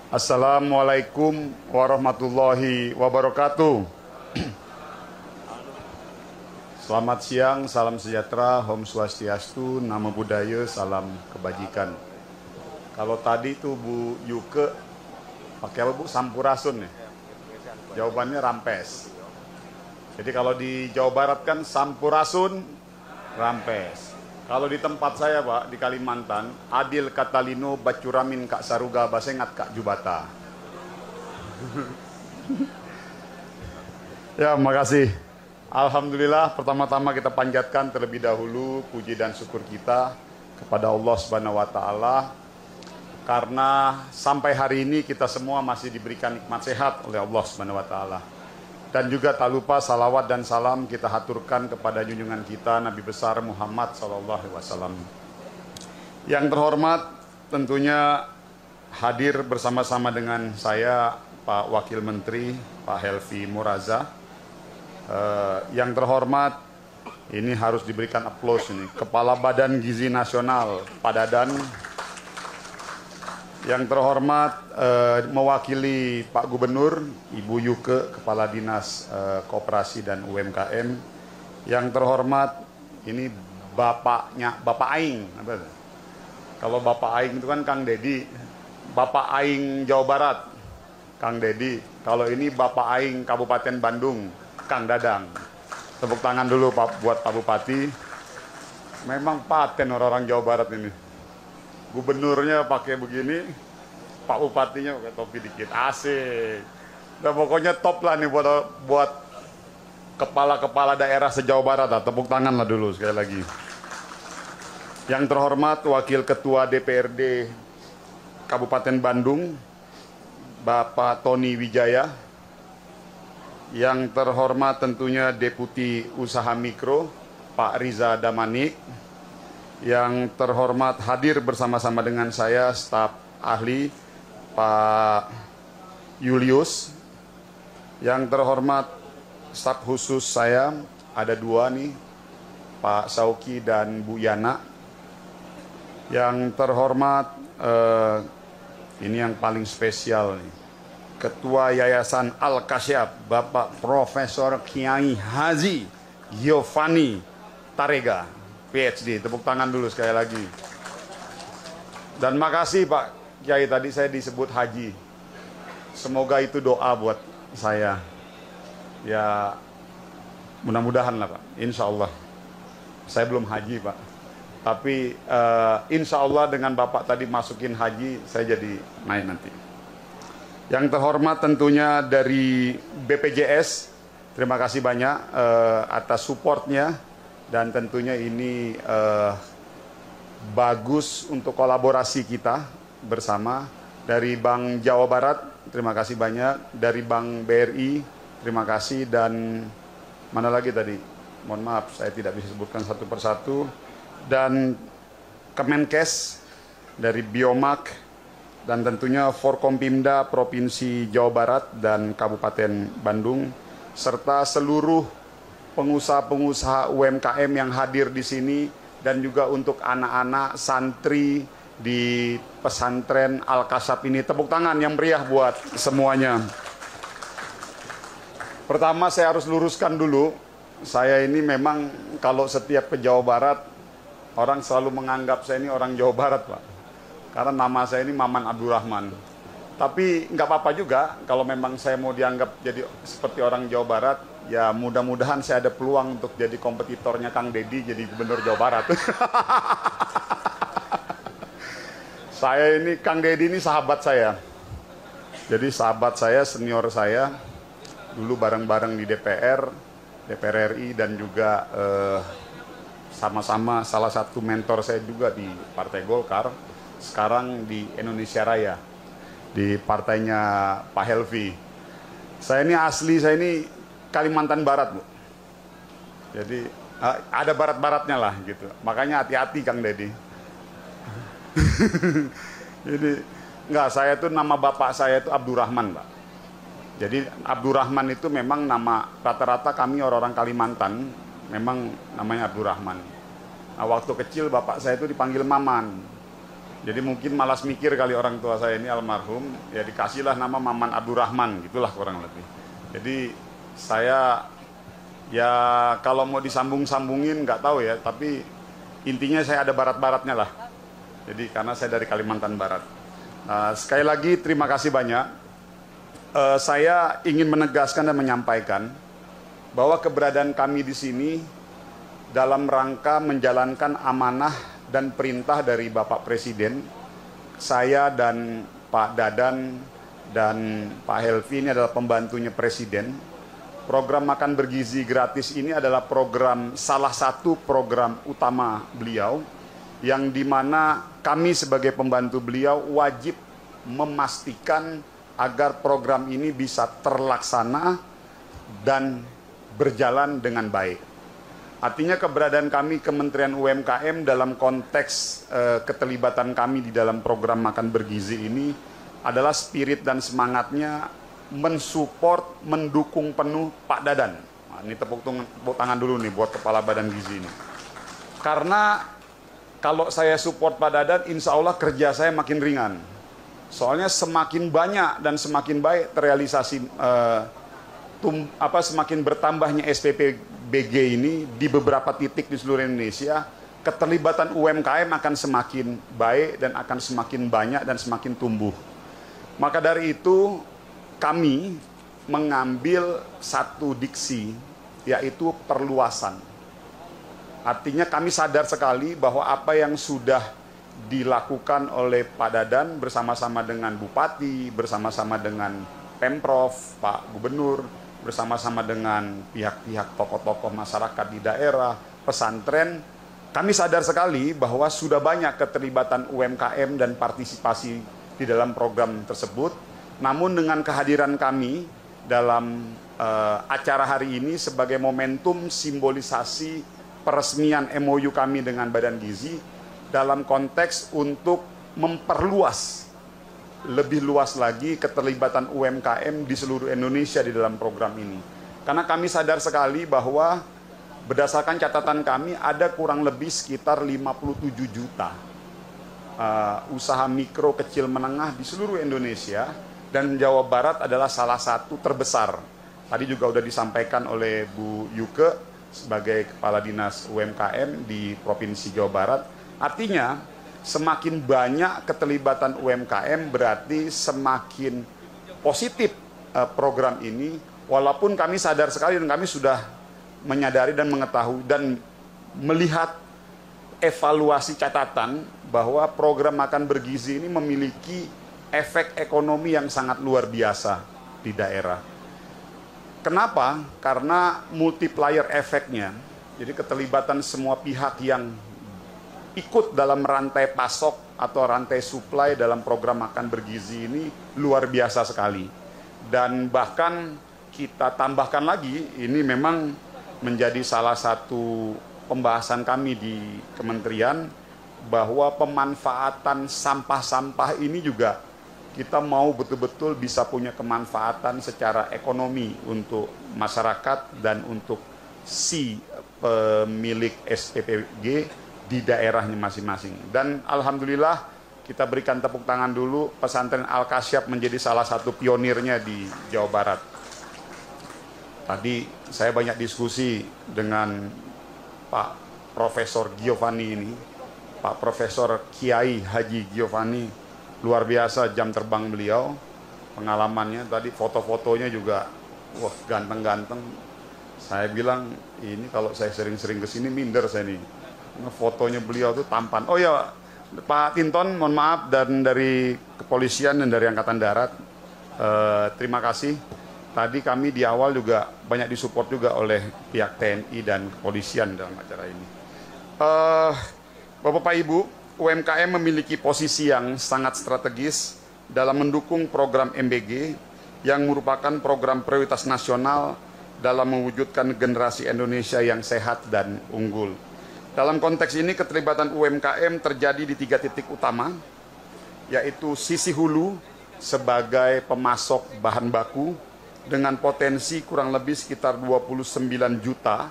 Assalamualaikum warahmatullahi wabarakatuh. Selamat siang, salam sejahtera, Om Swastiastu, Namo Buddhaya, salam kebajikan. Kalau tadi tuh Bu Yuke pakai apa Bu? Sampurasun ya? Jawabannya rampes. Jadi kalau di Jawa Barat kan Sampurasun, rampes. Kalau di tempat saya Pak, di Kalimantan, Adil Katalino Bacuramin Kak Saruga Basengat Kak Jubata. Ya, makasih. Alhamdulillah, pertama-tama kita panjatkan terlebih dahulu puji dan syukur kita kepada Allah Subhanahu wa taala karena sampai hari ini kita semua masih diberikan nikmat sehat oleh Allah Subhanahu wa taala. Dan juga tak lupa salawat dan salam kita haturkan kepada junjungan kita Nabi besar Muhammad SAW. Yang terhormat tentunya hadir bersama-sama dengan saya Pak Wakil Menteri Pak Helvi Muraza. Yang terhormat ini harus diberikan aplaus ini Kepala Badan Gizi Nasional Pak Dadan. Yang terhormat mewakili Pak Gubernur, Ibu Yuke, Kepala Dinas Koperasi dan UMKM. Yang terhormat ini Bapak Aing. Kalau Bapak Aing itu kan Kang Dedi, Bapak Aing Jawa Barat, Kang Dedi. Kalau ini Bapak Aing Kabupaten Bandung, Kang Dadang. Tepuk tangan dulu Pak buat Pak Bupati. Memang paten orang-orang Jawa Barat ini. Gubernurnya pakai begini, Pak Bupatinya pakai topi dikit, asik. Nah, pokoknya top lah nih buat kepala-kepala daerah se-Jawa Barat lah. Tepuk tangan lah dulu sekali lagi. Yang terhormat Wakil Ketua DPRD Kabupaten Bandung, Bapak Tony Wijaya. Yang terhormat tentunya Deputi Usaha Mikro, Pak Riza Damanik. Yang terhormat hadir bersama-sama dengan saya staf ahli Pak Julius. Yang terhormat staf khusus saya ada dua nih, Pak Sauki dan Bu Yana. Yang terhormat ini yang paling spesial nih, Ketua Yayasan Al-Kasyaf Bapak Profesor Kiai Haji Giovanni Tarega PhD, tepuk tangan dulu sekali lagi. Dan makasih Pak Kiai, tadi saya disebut Haji. Semoga itu doa buat saya. Ya mudah-mudahan lah Pak, insya Allah. Saya belum haji Pak. Tapi insya Allah dengan Bapak tadi masukin haji, saya jadi naik nanti. Yang terhormat tentunya dari BPJS, terima kasih banyak atas supportnya. Dan tentunya ini bagus untuk kolaborasi kita bersama. Dari Bank Jawa Barat, terima kasih banyak. Dari Bank BRI, terima kasih. Dan mana lagi tadi? Mohon maaf, saya tidak bisa sebutkan satu persatu. Dan Kemenkes, dari Biomark, dan tentunya Forkompimda Provinsi Jawa Barat dan Kabupaten Bandung, serta seluruh pengusaha-pengusaha UMKM yang hadir di sini, dan juga untuk anak-anak santri di pesantren Al-Kasyaf ini. Tepuk tangan yang meriah buat semuanya. Pertama saya harus luruskan dulu, saya ini memang kalau setiap ke Jawa Barat, orang selalu menganggap saya ini orang Jawa Barat Pak. Karena nama saya ini Maman Abdurrahman. Tapi nggak apa-apa juga kalau memang saya mau dianggap jadi seperti orang Jawa Barat. Ya mudah-mudahan saya ada peluang untuk jadi kompetitornya Kang Dedi jadi gubernur Jawa Barat. Saya ini, Kang Dedi ini sahabat saya. Jadi sahabat saya, senior saya. Dulu bareng-bareng di DPR RI, dan juga sama-sama salah satu mentor saya juga di Partai Golkar. Sekarang di Indonesia Raya, di partainya Pak Helvi. Saya ini asli, saya ini Kalimantan Barat Bu. Jadi ada barat-baratnya lah gitu. Makanya hati-hati Kang Dedi. Jadi enggak, saya tuh nama bapak saya itu Abdurrahman Pak. Jadi Abdurrahman itu memang nama rata-rata kami orang-orang Kalimantan memang namanya Abdurrahman. Nah, waktu kecil bapak saya itu dipanggil Maman. Jadi mungkin malas mikir kali orang tua saya ini almarhum, ya dikasihlah nama Maman Abdurrahman, gitulah kurang lebih. Jadi saya ya kalau mau disambung-sambungin nggak tahu ya, tapi intinya saya ada barat-baratnya lah. Jadi karena saya dari Kalimantan Barat. Sekali lagi terima kasih banyak. Saya ingin menegaskan dan menyampaikan bahwa keberadaan kami di sini dalam rangka menjalankan amanah dan perintah dari Bapak Presiden. Saya dan Pak Dadan dan Pak Helvi ini adalah pembantunya Presiden. Program makan bergizi gratis ini adalah salah satu program utama beliau, yang dimana kami sebagai pembantu beliau wajib memastikan agar program ini bisa terlaksana dan berjalan dengan baik. Artinya keberadaan kami Kementerian UMKM dalam konteks keterlibatan kami di dalam program makan bergizi ini adalah spirit dan semangatnya mensupport, mendukung penuh Pak Dadan. Nah, ini tepuk tangan dulu nih buat Kepala Badan Gizi ini. Karena kalau saya support Pak Dadan, insya Allah kerja saya makin ringan. Soalnya semakin banyak dan semakin baik terrealisasi semakin bertambahnya SPPBG ini di beberapa titik di seluruh Indonesia, keterlibatan UMKM akan semakin baik dan akan semakin banyak dan semakin tumbuh. Maka dari itu kami mengambil satu diksi, yaitu perluasan. Artinya kami sadar sekali bahwa apa yang sudah dilakukan oleh Pak Dadan bersama-sama dengan Bupati, bersama-sama dengan Pemprov, Pak Gubernur, bersama-sama dengan pihak-pihak tokoh-tokoh masyarakat di daerah, pesantren, kami sadar sekali bahwa sudah banyak keterlibatan UMKM dan partisipasi di dalam program tersebut. Namun dengan kehadiran kami dalam acara hari ini sebagai momentum simbolisasi peresmian MOU kami dengan Badan Gizi dalam konteks untuk memperluas lebih luas lagi keterlibatan UMKM di seluruh Indonesia di dalam program ini. Karena kami sadar sekali bahwa berdasarkan catatan kami ada kurang lebih sekitar 57 juta usaha mikro kecil menengah di seluruh Indonesia, dan Jawa Barat adalah salah satu terbesar. Tadi juga sudah disampaikan oleh Bu Yuke sebagai Kepala Dinas UMKM di Provinsi Jawa Barat. Artinya semakin banyak keterlibatan UMKM berarti semakin positif program ini, walaupun kami sadar sekali dan kami sudah menyadari dan mengetahui dan melihat evaluasi catatan bahwa program makan bergizi ini memiliki efek ekonomi yang sangat luar biasa di daerah. Kenapa? Karena multiplier efeknya, jadi keterlibatan semua pihak yang ikut dalam rantai pasok atau rantai supply dalam program makan bergizi ini luar biasa sekali. Dan bahkan kita tambahkan lagi, ini memang menjadi salah satu pembahasan kami di kementerian, bahwa pemanfaatan sampah-sampah ini juga kita mau betul-betul bisa punya kemanfaatan secara ekonomi untuk masyarakat dan untuk si pemilik SPPG di daerahnya masing-masing. Dan alhamdulillah kita berikan tepuk tangan dulu, pesantren Al-Kasyaf menjadi salah satu pionirnya di Jawa Barat. Tadi saya banyak diskusi dengan Pak Profesor Giovanni ini, Pak Profesor Kiai Haji Giovanni, luar biasa jam terbang beliau, pengalamannya tadi, foto-fotonya juga wah ganteng-ganteng. Saya bilang ini kalau saya sering-sering kesini minder saya nih. Fotonya beliau tuh tampan. Oh ya, Pak Tinton, mohon maaf, dan dari kepolisian dan dari Angkatan Darat, terima kasih. Tadi kami di awal juga banyak disupport juga oleh pihak TNI dan kepolisian dalam acara ini. Bapak Ibu, UMKM memiliki posisi yang sangat strategis dalam mendukung program MBG yang merupakan program prioritas nasional dalam mewujudkan generasi Indonesia yang sehat dan unggul. Dalam konteks ini, keterlibatan UMKM terjadi di 3 titik utama, yaitu sisi hulu sebagai pemasok bahan baku dengan potensi kurang lebih sekitar 29 juta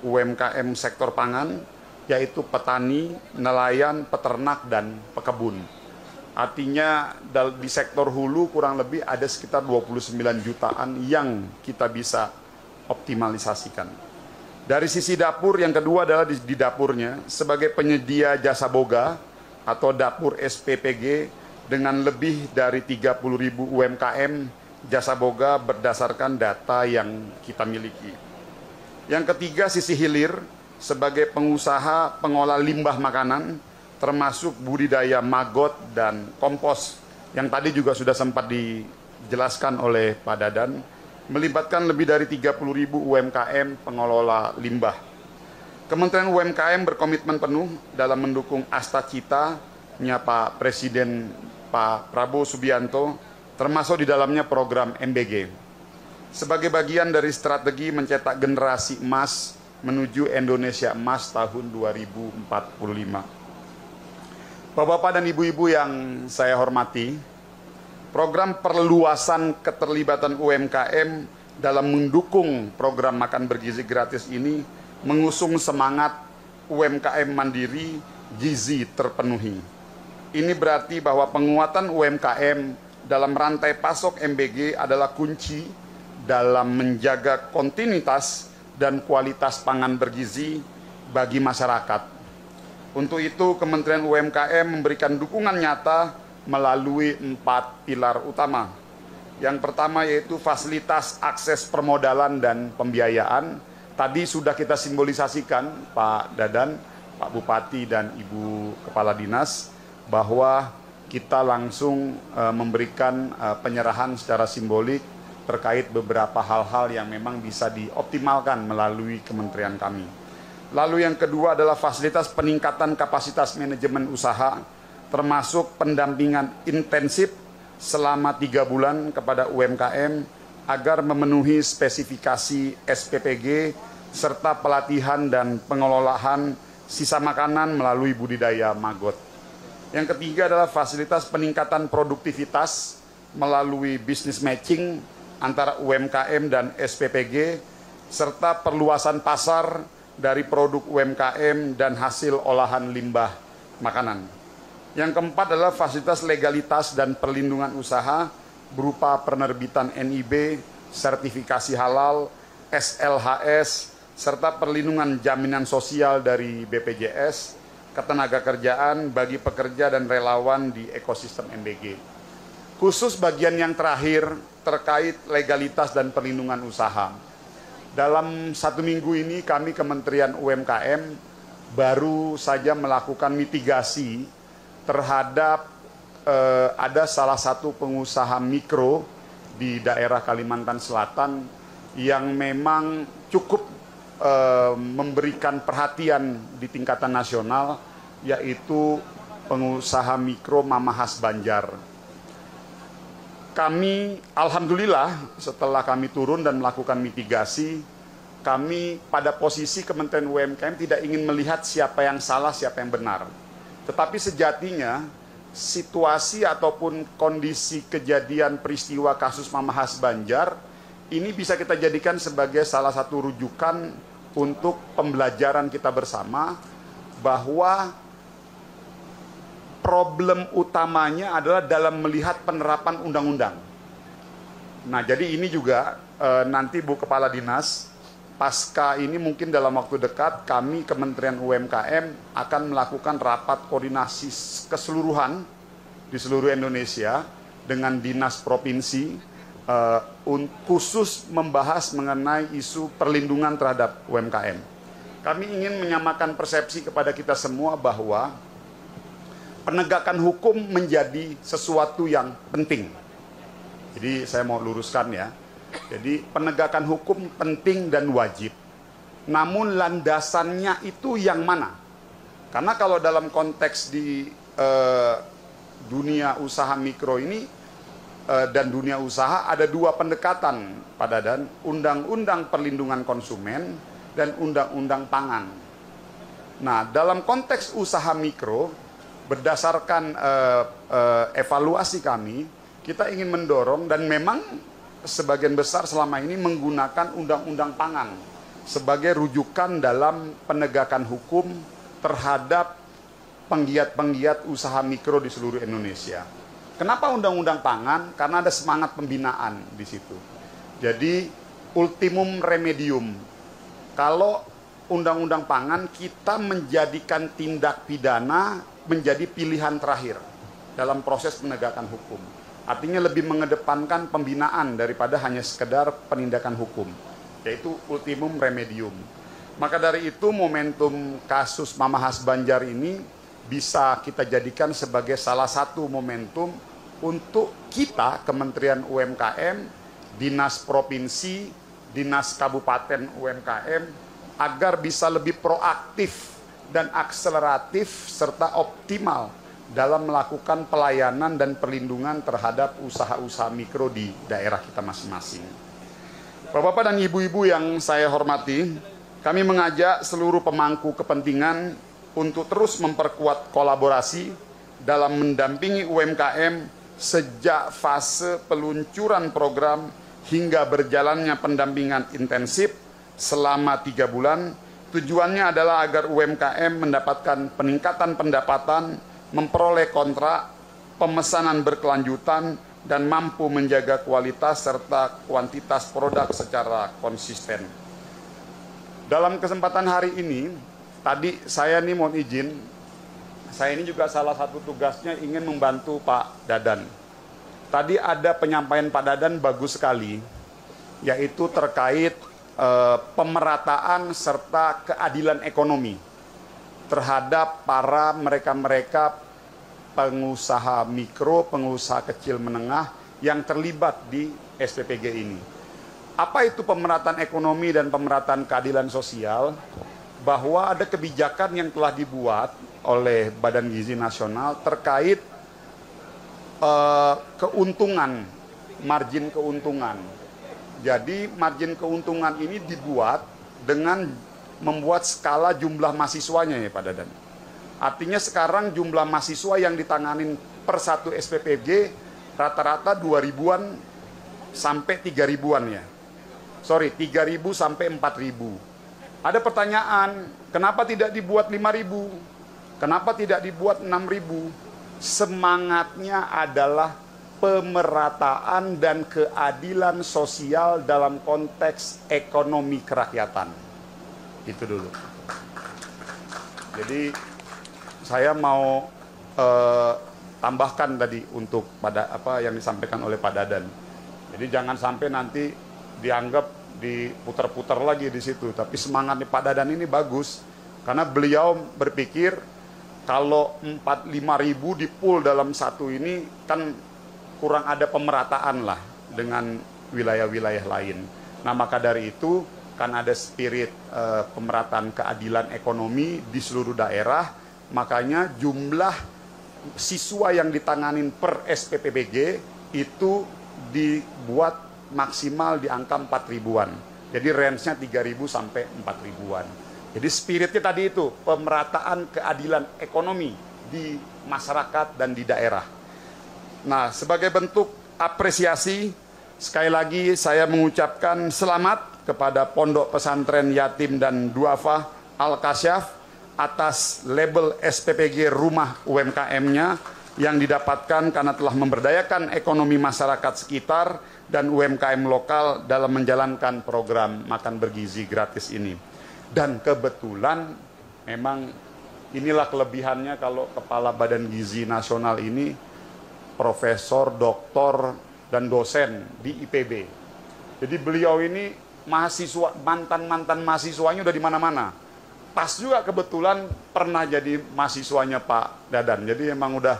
UMKM sektor pangan, yaitu petani, nelayan, peternak, dan pekebun. Artinya di sektor hulu kurang lebih ada sekitar 29 jutaan yang kita bisa optimalisasikan. Dari sisi dapur, yang kedua adalah di dapurnya sebagai penyedia jasa boga atau dapur SPPG dengan lebih dari 30.000 UMKM jasa boga berdasarkan data yang kita miliki. Yang ketiga, sisi hilir sebagai pengusaha pengolah limbah makanan termasuk budidaya maggot dan kompos yang tadi juga sudah sempat dijelaskan oleh Pak Dadan, melibatkan lebih dari 30.000 UMKM pengelola limbah. Kementerian UMKM berkomitmen penuh dalam mendukung Astacita-nya Pak Presiden Pak Prabowo Subianto, termasuk di dalamnya program MBG. Sebagai bagian dari strategi mencetak generasi emas menuju Indonesia Emas tahun 2045. Bapak-bapak dan ibu-ibu yang saya hormati, program perluasan keterlibatan UMKM dalam mendukung program makan bergizi gratis ini mengusung semangat UMKM mandiri, gizi terpenuhi. Ini berarti bahwa penguatan UMKM dalam rantai pasok MBG adalah kunci dalam menjaga kontinuitas dan kualitas pangan bergizi bagi masyarakat. Untuk itu, Kementerian UMKM memberikan dukungan nyata melalui 4 pilar utama. Yang pertama yaitu fasilitas akses permodalan dan pembiayaan. Tadi sudah kita simbolisasikan, Pak Dadan, Pak Bupati, dan Ibu Kepala Dinas, bahwa kita langsung memberikan penyerahan secara simbolik terkait beberapa hal-hal yang memang bisa dioptimalkan melalui kementerian kami. Lalu yang kedua adalah fasilitas peningkatan kapasitas manajemen usaha, termasuk pendampingan intensif selama 3 bulan kepada UMKM agar memenuhi spesifikasi SPPG serta pelatihan dan pengelolaan sisa makanan melalui budidaya maggot. Yang ketiga adalah fasilitas peningkatan produktivitas melalui business matching antara UMKM dan SPPG, serta perluasan pasar dari produk UMKM dan hasil olahan limbah makanan. Yang keempat adalah fasilitas legalitas dan perlindungan usaha berupa penerbitan NIB, sertifikasi halal, SLHS, serta perlindungan jaminan sosial dari BPJS, ketenaga kerjaan bagi pekerja dan relawan di ekosistem MBG. Khusus bagian yang terakhir terkait legalitas dan perlindungan usaha. Dalam 1 minggu ini kami Kementerian UMKM baru saja melakukan mitigasi terhadap ada salah satu pengusaha mikro di daerah Kalimantan Selatan yang memang cukup memberikan perhatian di tingkatan nasional, yaitu pengusaha mikro Mamahas Banjar. Kami, alhamdulillah, setelah kami turun dan melakukan mitigasi, kami pada posisi Kementerian UMKM tidak ingin melihat siapa yang salah, siapa yang benar. Tetapi sejatinya, situasi ataupun kondisi kejadian peristiwa kasus Mamahas Banjar, ini bisa kita jadikan sebagai salah satu rujukan untuk pembelajaran kita bersama, bahwa problem utamanya adalah dalam melihat penerapan undang-undang. Nah, jadi ini juga nanti Bu Kepala Dinas, pasca ini mungkin dalam waktu dekat kami Kementerian UMKM akan melakukan rapat koordinasi keseluruhan di seluruh Indonesia dengan dinas provinsi khusus membahas mengenai isu perlindungan terhadap UMKM. Kami ingin menyamakan persepsi kepada kita semua bahwa penegakan hukum menjadi sesuatu yang penting. Jadi saya mau luruskan ya. Jadi penegakan hukum penting dan wajib. Namun landasannya itu yang mana? Karena kalau dalam konteks di dunia usaha mikro ini dan dunia usaha ada 2 pendekatan, Pak Dadan, Undang-Undang Perlindungan Konsumen dan Undang-Undang Pangan. Nah, dalam konteks usaha mikro, berdasarkan evaluasi kami, kita ingin mendorong dan memang sebagian besar selama ini menggunakan Undang-Undang Pangan sebagai rujukan dalam penegakan hukum terhadap penggiat-penggiat usaha mikro di seluruh Indonesia. Kenapa undang-undang pangan? Karena ada semangat pembinaan di situ. Jadi ultimum remedium. Kalau undang-undang pangan, kita menjadikan tindak pidana menjadi pilihan terakhir dalam proses penegakan hukum. Artinya lebih mengedepankan pembinaan daripada hanya sekedar penindakan hukum, yaitu ultimum remedium. Maka dari itu momentum kasus Mama Has Banjar ini bisa kita jadikan sebagai salah satu momentum untuk kita, Kementerian UMKM, Dinas Provinsi, Dinas Kabupaten UMKM, agar bisa lebih proaktif dan akseleratif serta optimal dalam melakukan pelayanan dan perlindungan terhadap usaha-usaha mikro di daerah kita masing-masing. Bapak-bapak dan ibu-ibu yang saya hormati, kami mengajak seluruh pemangku kepentingan untuk terus memperkuat kolaborasi dalam mendampingi UMKM sejak fase peluncuran program hingga berjalannya pendampingan intensif selama 3 bulan. Tujuannya adalah agar UMKM mendapatkan peningkatan pendapatan, memperoleh kontrak, pemesanan berkelanjutan, dan mampu menjaga kualitas serta kuantitas produk secara konsisten. Dalam kesempatan hari ini, tadi saya nih mohon izin, saya ini juga salah satu tugasnya ingin membantu Pak Dadan. Tadi ada penyampaian Pak Dadan bagus sekali, yaitu terkait pemerataan serta keadilan ekonomi terhadap para mereka-mereka pengusaha mikro, pengusaha kecil menengah yang terlibat di SPPG ini. Apa itu pemerataan ekonomi dan pemerataan keadilan sosial? Bahwa ada kebijakan yang telah dibuat oleh Badan Gizi Nasional terkait keuntungan, margin keuntungan. Jadi margin keuntungan ini dibuat dengan membuat skala jumlah mahasiswanya ya Pak Dadan. Artinya sekarang jumlah mahasiswa yang ditanganin per satu SPPG rata-rata 2.000-an sampai 3.000-an ya. Sorry, 3.000 sampai 4.000. Ada pertanyaan, kenapa tidak dibuat 5.000? Kenapa tidak dibuat 6.000? Semangatnya adalah pemerataan dan keadilan sosial dalam konteks ekonomi kerakyatan. Itu dulu. Jadi saya mau tambahkan tadi untuk pada apa yang disampaikan oleh Pak Dadan. Jadi jangan sampai nanti dianggap diputar-putar lagi di situ. Tapi semangatnya Pak Dadan ini bagus karena beliau berpikir kalau 4-5 ribu di pool dalam satu ini kan kurang ada pemerataan lah dengan wilayah-wilayah lain. Nah maka dari itu kan ada spirit pemerataan keadilan ekonomi di seluruh daerah, makanya jumlah siswa yang ditanganin per SPPBG itu dibuat maksimal di angka 4.000-an. Jadi range-nya 3.000 sampai 4.000-an. Jadi spiritnya tadi itu pemerataan keadilan ekonomi di masyarakat dan di daerah. Nah, sebagai bentuk apresiasi, sekali lagi saya mengucapkan selamat kepada Pondok Pesantren Yatim dan Duafa Al-Kasyaf atas label SPPG Rumah UMKM-nya yang didapatkan karena telah memberdayakan ekonomi masyarakat sekitar dan UMKM lokal dalam menjalankan program makan bergizi gratis ini. Dan kebetulan memang inilah kelebihannya kalau Kepala Badan Gizi Nasional ini profesor, doktor, dan dosen di IPB. Jadi beliau ini mahasiswa, mantan-mantan mahasiswanya udah di mana-mana. Pas juga kebetulan pernah jadi mahasiswanya Pak Dadan. Jadi emang udah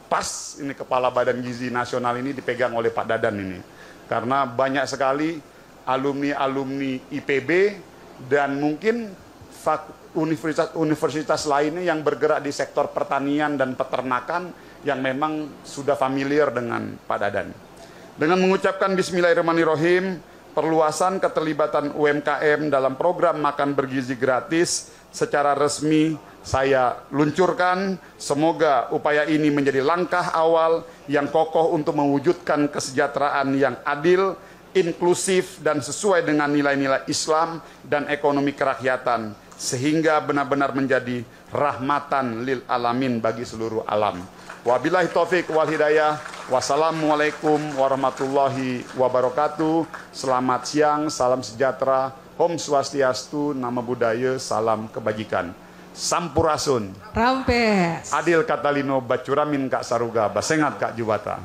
pas ini Kepala Badan Gizi Nasional ini dipegang oleh Pak Dadan ini. Karena banyak sekali alumni-alumni IPB dan mungkin universitas-universitas lainnya yang bergerak di sektor pertanian dan peternakan yang memang sudah familiar dengan Pak Dadan. Dengan mengucapkan Bismillahirrahmanirrahim, perluasan keterlibatan UMKM dalam program makan bergizi gratis secara resmi saya luncurkan. Semoga upaya ini menjadi langkah awal yang kokoh untuk mewujudkan kesejahteraan yang adil, inklusif, dan sesuai dengan nilai-nilai Islam dan ekonomi kerakyatan, sehingga benar-benar menjadi rahmatan lil alamin bagi seluruh alam. Wabillahi taufik wal hidayah. Wassalamualaikum warahmatullahi wabarakatuh. Selamat siang, salam sejahtera, Om Swastiastu, Namo Buddhaya, salam kebajikan. Sampurasun. Rampes. Adil Katalino Bacuramin Kak Saruga, Basengat Kak Jubata.